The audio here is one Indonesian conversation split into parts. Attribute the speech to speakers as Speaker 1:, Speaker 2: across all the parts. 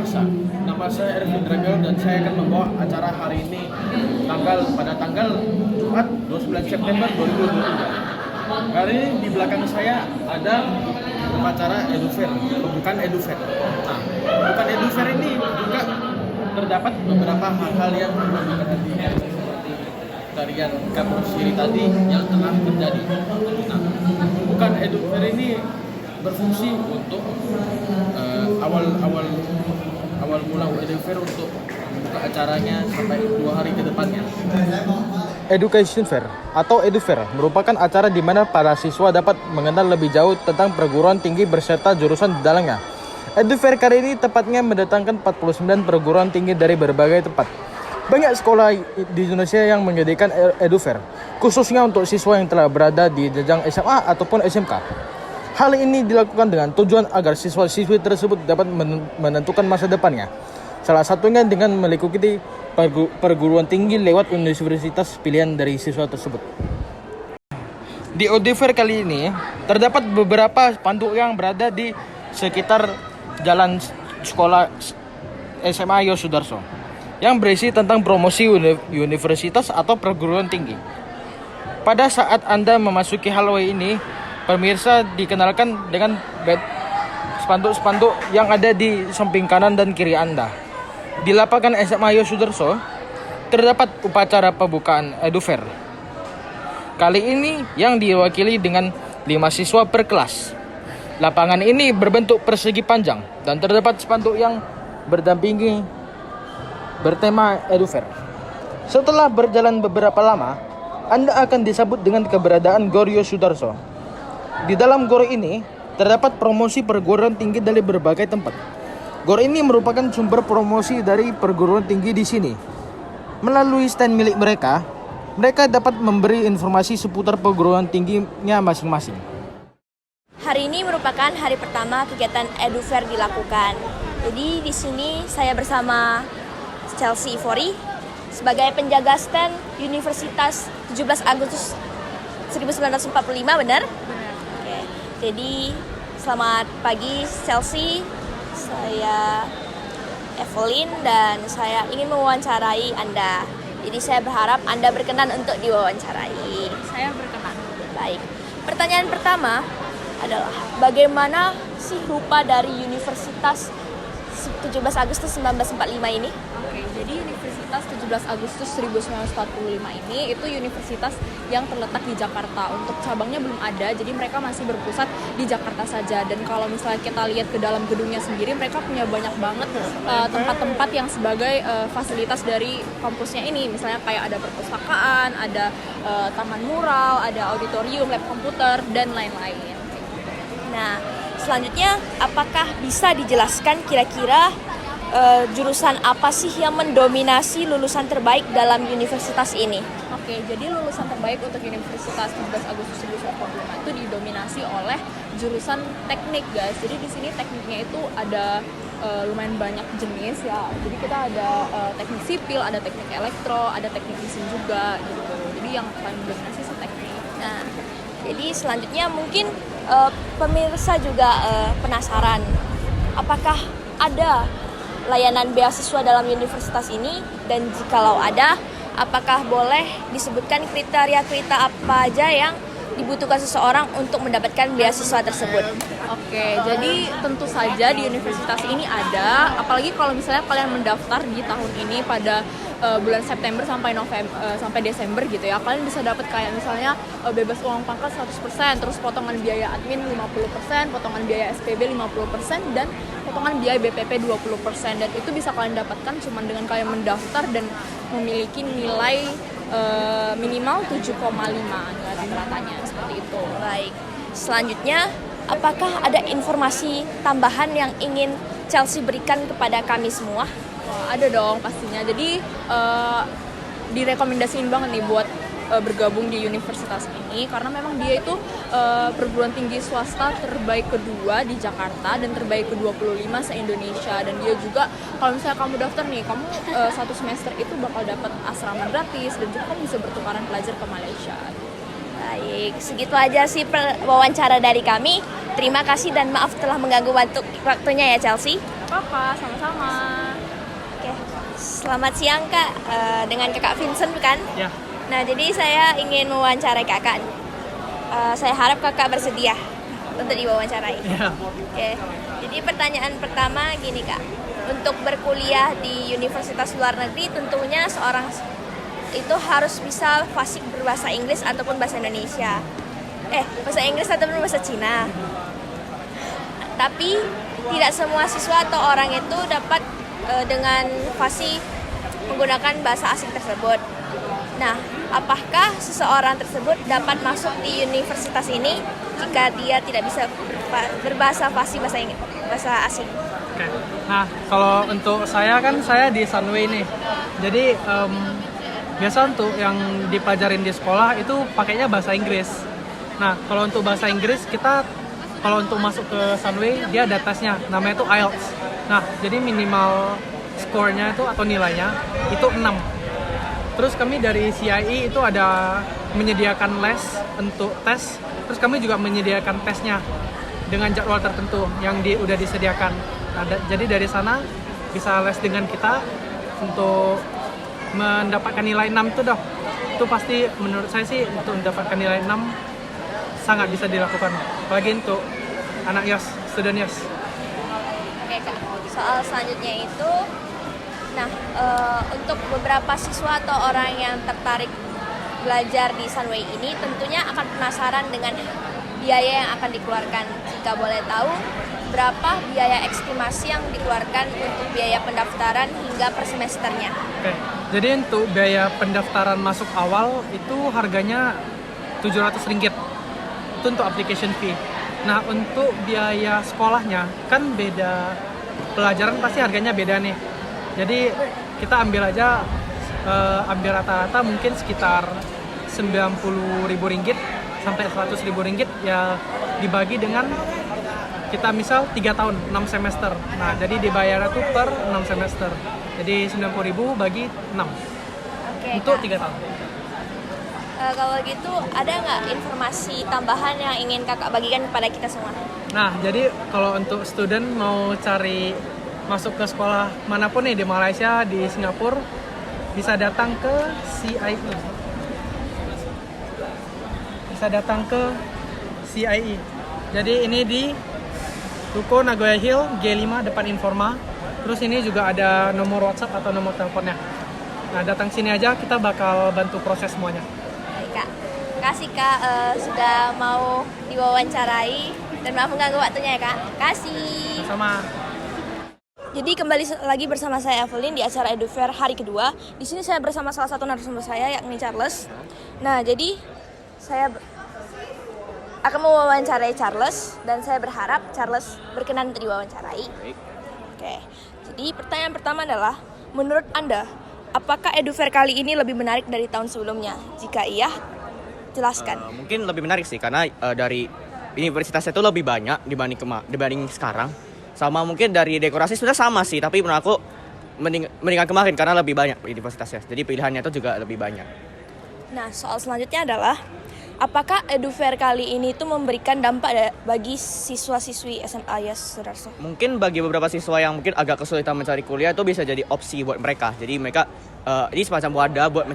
Speaker 1: Pemirsa, nama saya Ervin Dragel dan saya akan membawa acara hari ini pada tanggal Jumat 29 September 2023. Hari ini di belakang saya ada upacara Edufair, pembukaan Edufair. Nah, pembukaan Edufair ini juga terdapat beberapa hal-hal yang diperhatikan seperti tarian kapur siri tadi yang telah terjadi. Nah, pembukaan Edufair ini berfungsi untuk awal mula Edufair untuk membuka acaranya sampai 2 hari ke depannya.
Speaker 2: Education Fair atau Edufair merupakan acara di mana para siswa dapat mengenal lebih jauh tentang perguruan tinggi beserta jurusan di dalamnya. Edufair kali ini tepatnya mendatangkan 49 perguruan tinggi dari berbagai tempat. Banyak sekolah di Indonesia yang menyediakan Edufair, khususnya untuk siswa yang telah berada di jenjang SMA ataupun SMK. Hal ini dilakukan dengan tujuan agar siswa-siswi tersebut dapat menentukan masa depannya. Salah satunya dengan mengikuti perguruan tinggi lewat universitas pilihan dari siswa tersebut. Di Edufair kali ini, terdapat beberapa spanduk yang berada di sekitar jalan sekolah SMA Yosudarso yang berisi tentang promosi universitas atau perguruan tinggi. Pada saat Anda memasuki hallway ini, pemirsa dikenalkan dengan spanduk-spanduk yang ada di samping kanan dan kiri Anda. Di lapangan SMA Yosudarso terdapat upacara pembukaan Edufair. Kali ini yang diwakili dengan 5 siswa per kelas. Lapangan ini berbentuk persegi panjang dan terdapat spanduk yang berdampingi bertema Edufair. Setelah berjalan beberapa lama, Anda akan disambut dengan keberadaan Gor Yosudarso. Di dalam gor ini terdapat promosi perguruan tinggi dari berbagai tempat. Gor ini merupakan sumber promosi dari perguruan tinggi di sini. Melalui stand milik mereka dapat memberi informasi seputar perguruan tingginya masing-masing.
Speaker 3: Hari ini merupakan hari pertama kegiatan Edufair dilakukan. Jadi di sini saya bersama Chelsea Ivori sebagai penjaga stand Universitas 17 Agustus 1945, benar? Oke. Jadi selamat pagi Chelsea, saya Evelyn dan saya ingin mewawancarai Anda. Jadi saya berharap Anda berkenan untuk diwawancarai.
Speaker 4: Saya berkenan.
Speaker 3: Baik. Pertanyaan pertama adalah bagaimana sih rupa dari Universitas 17 Agustus 1945 ini?
Speaker 4: Oke, jadi Universitas 17 Agustus 1945 ini itu universitas yang terletak di Jakarta. Untuk cabangnya belum ada, jadi mereka masih berpusat di Jakarta saja. Dan kalau misalnya kita lihat ke dalam gedungnya sendiri, mereka punya banyak banget tempat-tempat yang sebagai fasilitas dari kampusnya ini. Misalnya kayak ada perpustakaan, ada taman mural, ada auditorium, lab komputer, dan lain-lain.
Speaker 3: Nah, selanjutnya apakah bisa dijelaskan kira-kira jurusan apa sih yang mendominasi lulusan terbaik dalam universitas ini?
Speaker 4: Oke, jadi lulusan terbaik untuk Universitas 17 Agustus 1945 itu didominasi oleh jurusan teknik, guys. Jadi di sini tekniknya itu ada lumayan banyak jenis ya. Jadi kita ada teknik sipil, ada teknik elektro, ada teknik mesin juga gitu. Jadi yang paling dominasi itu teknik.
Speaker 3: Nah, jadi selanjutnya mungkin pemirsa juga penasaran, apakah ada layanan beasiswa dalam universitas ini, dan jikalau ada, apakah boleh disebutkan kriteria-kriteria apa aja yang dibutuhkan seseorang untuk mendapatkan beasiswa tersebut?
Speaker 4: Oke, jadi tentu saja di universitas ini ada, apalagi kalau misalnya kalian mendaftar di tahun ini pada bulan September sampai Desember gitu ya, kalian bisa dapat kayak misalnya bebas uang pangkat 100%, terus potongan biaya admin 50%, potongan biaya SPB 50%, dan potongan biaya BPP 20%. Dan itu bisa kalian dapatkan cuma dengan kalian mendaftar dan memiliki nilai minimal 7,5 nilai rata-ratanya, seperti itu.
Speaker 3: Baik, selanjutnya apakah ada informasi tambahan yang ingin Chelsea berikan kepada kami semua?
Speaker 4: Wah, ada dong pastinya. Jadi direkomendasiin banget nih buat bergabung di universitas ini, karena memang dia itu perguruan tinggi swasta terbaik kedua di Jakarta dan terbaik ke-25 se-Indonesia. Dan dia juga kalau misalnya kamu daftar nih, kamu satu semester itu bakal dapat asrama gratis dan juga kamu bisa bertukaran pelajar ke Malaysia.
Speaker 3: Baik, segitu aja sih wawancara dari kami. Terima kasih dan maaf telah mengganggu waktunya ya Chelsea.
Speaker 4: Apa-apa, sama-sama.
Speaker 3: Oke, selamat siang Kak, dengan Kakak Vincent bukan?
Speaker 5: Ya.
Speaker 3: Nah, jadi saya ingin mewawancarai Kakak. Saya harap Kakak bersedia untuk diwawancarai.
Speaker 5: Ya.
Speaker 3: Oke, jadi pertanyaan pertama gini Kak, untuk berkuliah di universitas luar negeri tentunya seorang itu harus bisa fasih berbahasa Inggris ataupun bahasa Indonesia. Bahasa Inggris ataupun bahasa Cina. Tapi tidak semua siswa atau orang itu dapat dengan fasih menggunakan bahasa asing tersebut. Nah, apakah seseorang tersebut dapat masuk di universitas ini jika dia tidak bisa berbahasa fasih bahasa asing?
Speaker 5: Oke. Nah, kalau untuk saya kan saya di Sunway nih. Jadi biasa untuk yang dipelajarin di sekolah itu pakainya bahasa Inggris. Nah, kalau untuk bahasa Inggris kita kalau untuk masuk ke Sunway dia ada tesnya, namanya itu IELTS. Nah, jadi minimal skornya itu atau nilainya itu 6. Terus kami dari CIE itu ada menyediakan les untuk tes. Terus kami juga menyediakan tesnya dengan jadwal tertentu yang udah disediakan. Nah, jadi dari sana bisa les dengan kita untuk mendapatkan nilai 6 itu dah. Itu pasti menurut saya sih untuk mendapatkan nilai 6 sangat bisa dilakukan. Apalagi untuk anak YOS, student YOS.
Speaker 3: Oke Kak, soal selanjutnya itu, nah untuk beberapa siswa atau orang yang tertarik belajar di Sunway ini tentunya akan penasaran dengan biaya yang akan dikeluarkan. Jika boleh tahu, berapa biaya estimasi yang dikeluarkan untuk biaya pendaftaran hingga per semesternya?
Speaker 5: Oke, jadi untuk biaya pendaftaran masuk awal itu harganya Rp700. Itu untuk application fee. Nah, untuk biaya sekolahnya kan beda, pelajaran pasti harganya beda nih. Jadi kita ambil aja ambil rata-rata mungkin sekitar Rp90.000 sampai Rp100.000 ya, dibagi dengan kita misal 3 tahun 6 semester. Nah, jadi dibayar itu per 6 semester. Jadi 90.000 bagi 6.
Speaker 3: Oke,
Speaker 5: Untuk
Speaker 3: Kak.
Speaker 5: 3 tahun.
Speaker 3: Kalau gitu, ada nggak informasi tambahan yang ingin Kakak bagikan kepada kita semua?
Speaker 5: Nah, jadi kalau untuk student mau cari masuk ke sekolah manapun nih, di Malaysia, di Singapura, bisa datang ke CIE. Bisa datang ke CIE. Jadi ini di Ruko Nagoya Hill G5 depan Informa. Terus ini juga ada nomor WhatsApp atau nomor teleponnya. Nah, datang sini aja, kita bakal bantu proses semuanya.
Speaker 3: Baik Kak, kasih Kak sudah mau diwawancarai dan maaf mengganggu waktunya ya Kak. Kasih.
Speaker 5: Sama.
Speaker 3: Jadi kembali lagi bersama saya Evelyn di acara EduFair hari kedua. Di sini saya bersama salah satu narasumber saya yakni Charles. Nah, jadi saya akan mewawancarai Charles dan saya berharap Charles berkenan untuk diwawancarai. Oke. Jadi pertanyaan pertama adalah, menurut Anda, apakah EduFair kali ini lebih menarik dari tahun sebelumnya? Jika iya, jelaskan.
Speaker 6: Mungkin lebih menarik sih karena dari universitasnya itu lebih banyak dibanding sekarang. Sama mungkin dari dekorasi sudah sama sih, tapi menurut aku mendingan kemarin karena lebih banyak universitasnya. Jadi pilihannya itu juga lebih banyak.
Speaker 3: Nah, soal selanjutnya adalah, apakah EduFair kali ini tuh memberikan dampak bagi siswa-siswi SMA YOS Sudarso?
Speaker 6: Mungkin bagi beberapa siswa yang mungkin agak kesulitan mencari kuliah itu bisa jadi opsi buat mereka. Jadi mereka ini semacam wadah buat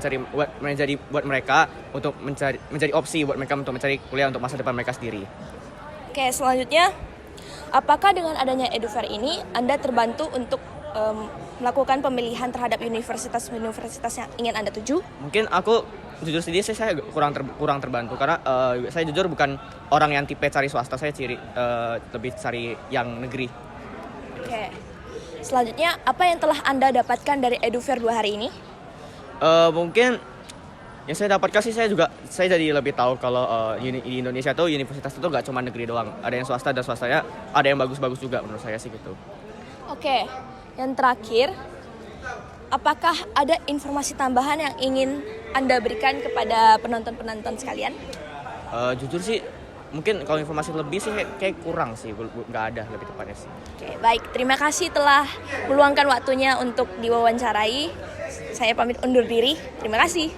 Speaker 6: mereka untuk mencari opsi buat mereka untuk mencari kuliah untuk masa depan mereka sendiri.
Speaker 3: Oke, selanjutnya, apakah dengan adanya EduFair ini Anda terbantu untuk melakukan pemilihan terhadap universitas-universitas yang ingin Anda tuju?
Speaker 6: Mungkin aku jujur sendiri saya kurang terbantu karena saya jujur bukan orang yang tipe cari swasta, saya lebih cari yang negeri.
Speaker 3: Oke. Selanjutnya, apa yang telah Anda dapatkan dari EduFair 2 hari ini?
Speaker 6: Mungkin yang saya dapatkan sih saya jadi lebih tahu kalau di Indonesia tuh universitas itu nggak cuma negeri doang, ada yang swasta dan swastanya ada yang bagus-bagus juga menurut saya sih gitu.
Speaker 3: Oke, yang terakhir, apakah ada informasi tambahan yang ingin Anda berikan kepada penonton-penonton sekalian?
Speaker 6: Jujur sih mungkin kalau informasi lebih sih kayak kurang sih, nggak ada lebih tepatnya sih.
Speaker 3: Oke, baik, terima kasih telah meluangkan waktunya untuk diwawancarai. Saya pamit undur diri. Terima kasih.